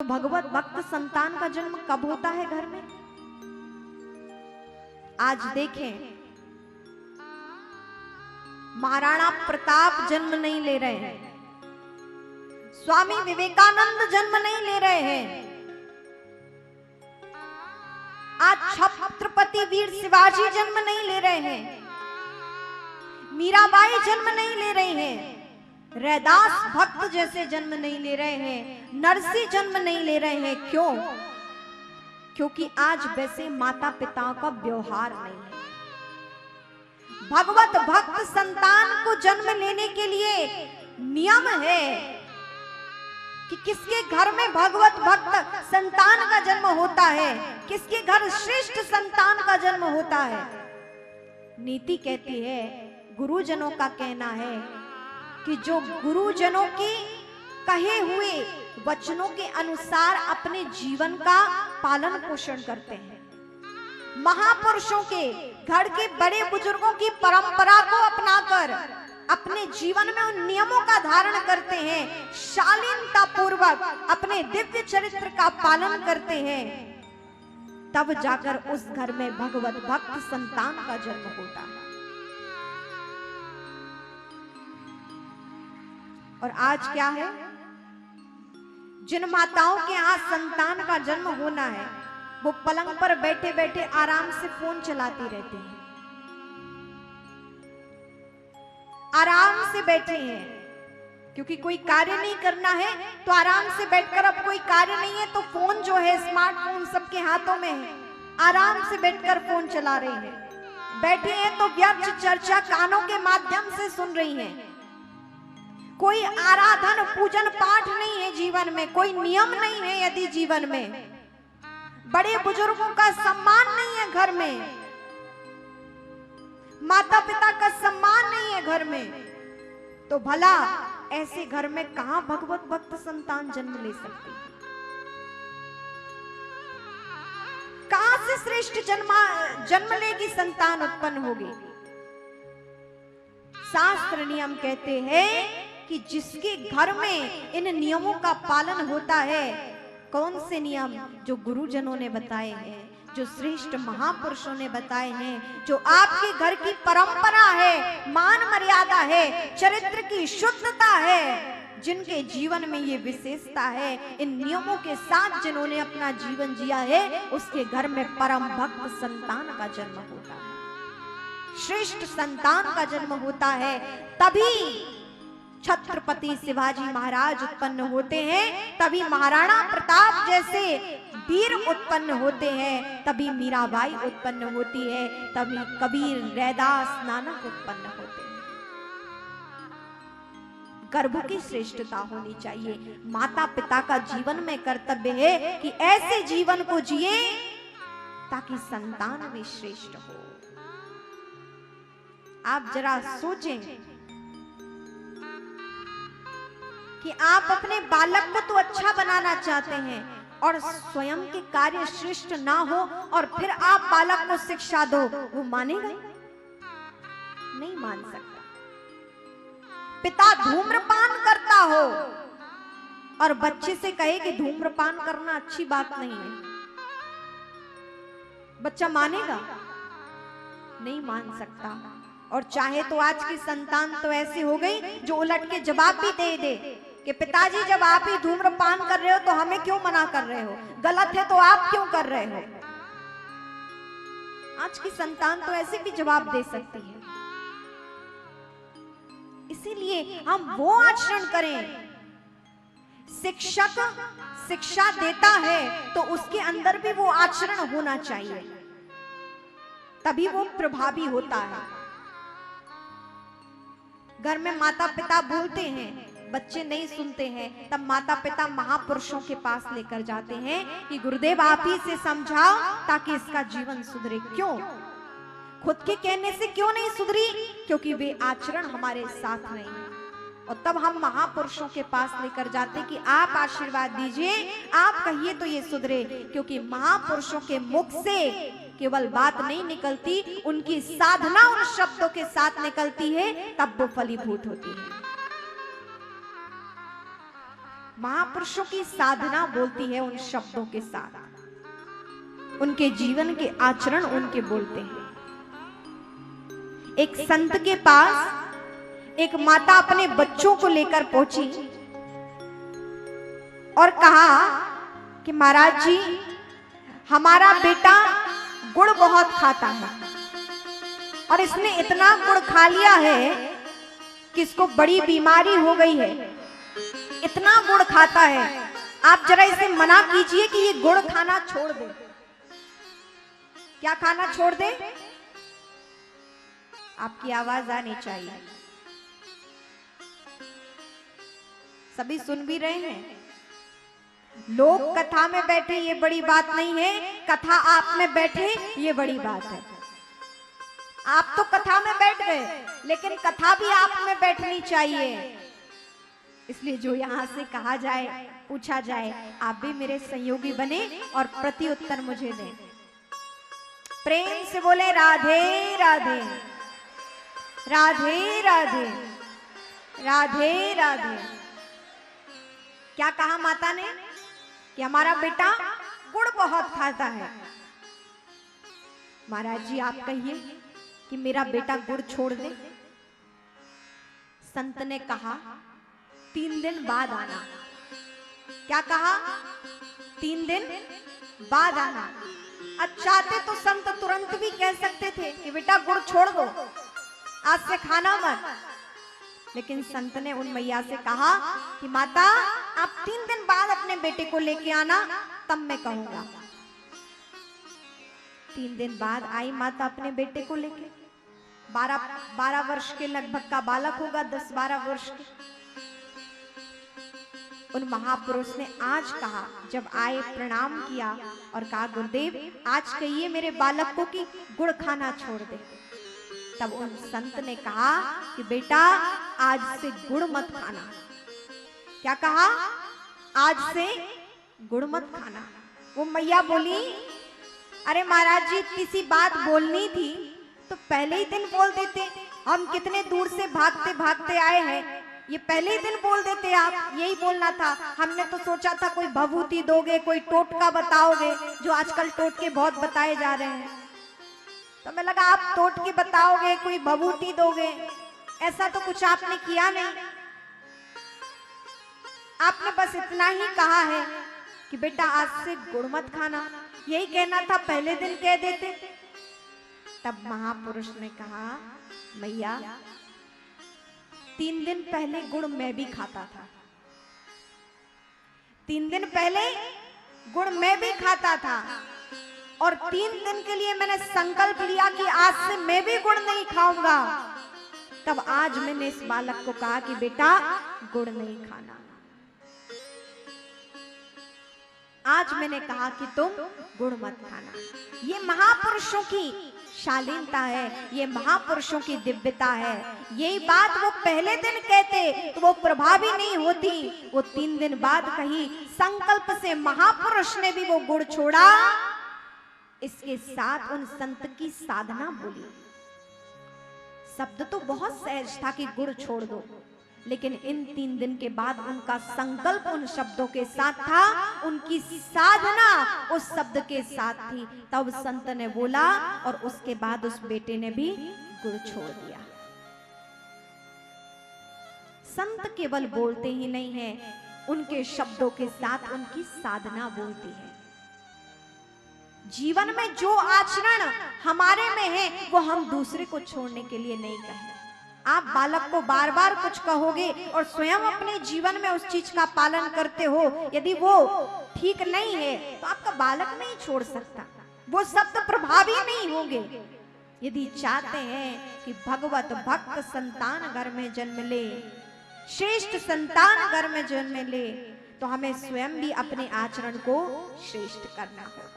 भगवत भक्त संतान का जन्म कब होता है घर में? आज देखें, महाराणा प्रताप जन्म नहीं ले रहे हैं, स्वामी विवेकानंद जन्म नहीं ले रहे हैं, आज छत्रपति वीर शिवाजी जन्म नहीं ले रहे हैं, मीराबाई जन्म नहीं ले रही हैं, रैदास भक्त जैसे जन्म नहीं ले रहे हैं, नरसी जन्म नहीं ले रहे हैं। क्यों? क्योंकि आज वैसे माता पिताओं का व्यवहार नहीं है। भगवत भक्त संतान को जन्म लेने के लिए नियम है कि किसके घर में भगवत भक्त संतान का जन्म होता है, किसके घर श्रेष्ठ संतान का जन्म होता है। नीति कहती है, गुरुजनों का कहना है कि जो गुरुजनों के कहे हुए वचनों के अनुसार अपने जीवन का पालन पोषण करते हैं, महापुरुषों के घर के बड़े बुजुर्गों की परंपरा को अपनाकर अपने जीवन में उन नियमों का धारण करते हैं, शालीनता पूर्वक अपने दिव्य चरित्र का पालन करते हैं, तब जाकर उस घर में भगवत भक्त संतान का जन्म होता है। और आज क्या है, जिन माताओं के यहाँ संतान का जन्म होना है, वो पलंग पर बैठे बैठे आराम से फोन चलाती रहती हैं, आराम से बैठे हैं, क्योंकि कोई कार्य नहीं करना है तो आराम से बैठकर, अब कोई कार्य नहीं है तो फोन जो है, स्मार्टफोन सबके हाथों में है, आराम से बैठकर फोन चला रही है, बैठे हैं तो व्यर्थ चर्चा कानों के माध्यम से सुन रही हैं। कोई आराधन पूजन पाठ नहीं है जीवन में, कोई नियम नहीं है यदि जीवन में, बड़े बुजुर्गों का सम्मान नहीं है घर में, माता पिता का सम्मान नहीं है घर में, तो भला ऐसे घर में कहां भगवत भक्त संतान जन्म ले सकती है? कहां से श्रेष्ठ जन्म लेगी संतान उत्पन्न होगी? शास्त्र नियम कहते हैं कि जिसके घर में इन नियमों का पालन होता है, कौन से नियम? जो गुरुजनों ने बताए हैं, जो श्रेष्ठ महापुरुषों ने बताए हैं, जो आपके घर की परंपरा है, मान मर्यादा है, चरित्र की शुद्धता है, जिनके जीवन में ये विशेषता है, इन नियमों के साथ जिन्होंने अपना जीवन जिया है, उसके घर में परम भक्त संतान का जन्म होता है, श्रेष्ठ संतान का जन्म होता है। तभी छत्रपति शिवाजी महाराज उत्पन्न होते हैं, तभी महाराणा प्रताप जैसे वीर उत्पन्न होते हैं, तभी मीराबाई उत्पन्न होती है, तभी कबीर, रैदास, नानक उत्पन्न होते हैं। गर्भ की श्रेष्ठता होनी चाहिए। माता पिता का जीवन में कर्तव्य है कि ऐसे जीवन को जिए ताकि संतान भी श्रेष्ठ हो। आप जरा सोचें कि आप अपने बालक को तो अच्छा बनाना चाहते हैं और स्वयं के कार्य श्रेष्ठ ना हो और फिर आप बालक को शिक्षा दो, वो मानेगा? नहीं मान सकता। पिता धूम्रपान करता हो और बच्चे से कहे कि धूम्रपान करना अच्छी बात नहीं है, बच्चा मानेगा? नहीं मान सकता। और चाहे तो आज की संतान तो ऐसी हो गई जो उलट के जवाब भी दे कि पिताजी जब आप ही धूम्रपान कर रहे हो तो हमें क्यों मना कर रहे हो, गलत है तो आप क्यों कर रहे हो। आज की संतान तो ऐसे भी जवाब दे सकती है। इसीलिए हम वो आचरण करें, शिक्षक शिक्षा देता है तो उसके अंदर भी वो आचरण होना चाहिए, तभी वो प्रभावी होता है। घर में माता पिता बोलते हैं, बच्चे नहीं सुनते हैं, तब माता पिता महापुरुषों के पास लेकर जाते हैं कि गुरुदेव आप ही से समझाओ ताकि इसका जीवन सुधरे। क्यों? खुद के कहने से क्यों नहीं सुधरी? क्योंकि वे आचरण हमारे साथ नहीं है। और तब हम महापुरुषों के पास लेकर जाते कि आप आशीर्वाद दीजिए, आप कहिए तो ये सुधरे। क्योंकि महापुरुषों के मुख से केवल बात नहीं निकलती, उनकी साधना उन शब्दों के साथ निकलती है, तब वो फलीभूत होती है। महापुरुषों की साधना बोलती है उन शब्दों के साथ, उनके जीवन के आचरण उनके बोलते हैं। एक संत के पास एक माता अपने बच्चों को लेकर पहुंची और कहा कि महाराज जी, हमारा बेटा गुड़ बहुत खाता है और इसने इतना गुड़ खा लिया है कि इसको बड़ी बीमारी हो गई है। इतना गुड़ खाता है, आप जरा इसे मना कीजिए कि ये गुड़ खाना छोड़ दे। क्या खाना छोड़ दे? आपकी आवाज आनी चाहिए, सभी सुन भी रहे हैं। लोग कथा में बैठे ये बड़ी बात नहीं है, कथा आप में बैठे ये बड़ी बात है। आप तो कथा में बैठ गए, लेकिन कथा भी आप में बैठनी चाहिए। इसलिए जो यहां से कहा जाए, पूछा जाए, आप भी मेरे सहयोगी बने और प्रति उत्तर मुझे दें। प्रेम से बोले राधे राधे, राधे राधे, राधे राधे। क्या कहा माता ने? कि हमारा बेटा गुड़ बहुत खाता है। महाराज जी, आप कहिए कि मेरा बेटा गुड़ छोड़ दे। संत ने कहा 3 दिन बाद आना। क्या कहा? 3 दिन बाद आना। चाहते तो संत तुरंत भी कह सकते थे कि बेटा गुड़ छोड़ दो, आज से खाना मत। लेकिन संत ने उन मैया से कहा कि माता, आप 3 दिन बाद अपने बेटे को लेके आना, तब मैं कहूंगा। 3 दिन बाद आई माता अपने बेटे को लेके। 12 वर्ष के लगभग का बालक होगा, 10-12 वर्ष के। उन महापुरुष ने आज कहा, जब आए प्रणाम किया और कहा गुरुदेव, आज कहिए मेरे बालक को कि गुड़ खाना छोड़ दे। तब उन संत ने कहा कि बेटा, आज से गुड़ मत खाना। क्या कहा? आज से गुड़ मत खाना। वो मैया बोली, अरे महाराज जी, किसी बात बोलनी थी तो पहले ही दिन बोल देते। हम कितने दूर से भागते भागते आए हैं, ये पहले ही दिन बोल देते आप। यही बोलना था। हमने तो सोचा था कोई भभूति दोगे, कोई टोटका बताओगे, जो आजकल टोटके बहुत बताए जा रहे हैं। तो मैं लगा आप टोटके बताओगे, कोई भभूति दोगे। ऐसा तो कुछ आपने किया नहीं। आपने बस इतना ही कहा है कि बेटा आज से गुड़ मत खाना। यही कहना था, पहले दिन कह देते। तब महापुरुष ने कहा, मैया, 3 दिन पहले गुड़ मैं भी खाता था। 3 दिन पहले गुड़ मैं भी खाता था और 3 दिन के लिए मैंने संकल्प लिया कि आज से मैं भी गुड़ नहीं खाऊंगा। तब आज मैंने इस बालक को कहा कि बेटा गुड़ नहीं खाना। आज मैंने कहा कि तुम गुड़ मत खाना। ये महापुरुषों की शालीनता है, ये महापुरुषों की दिव्यता है। यही बात वो पहले दिन कहते तो वो प्रभावी नहीं होती, वो 3 दिन बाद कही। संकल्प से महापुरुष ने भी वो गुड़ छोड़ा। इसके साथ उन संत की साधना बोली। शब्द तो बहुत सहज था कि गुड़ छोड़ दो, लेकिन इन 3 दिन के बाद उनका संकल्प उन शब्दों के साथ था, उनकी साधना उस शब्द के साथ थी। तब संत ने बोला और उसके बाद उस बेटे ने भी गुड़ छोड़ दिया। संत केवल बोलते ही नहीं है, उनके शब्दों के साथ उनकी साधना बोलती है। जीवन में जो आचरण हमारे में है वो हम दूसरे को छोड़ने के लिए नहीं कहें। आप बालक को बार बार कुछ कहोगे और स्वयं अपने जीवन में उस चीज का पालन करते हो, यदि वो ठीक नहीं है तो आपका बालक नहीं छोड़ सकता, वो शब्द प्रभावी नहीं होंगे। यदि चाहते हैं कि भगवत भक्त संतान घर में जन्म ले, श्रेष्ठ संतान घर में जन्म ले, तो हमें स्वयं भी अपने आचरण को श्रेष्ठ करना होगा।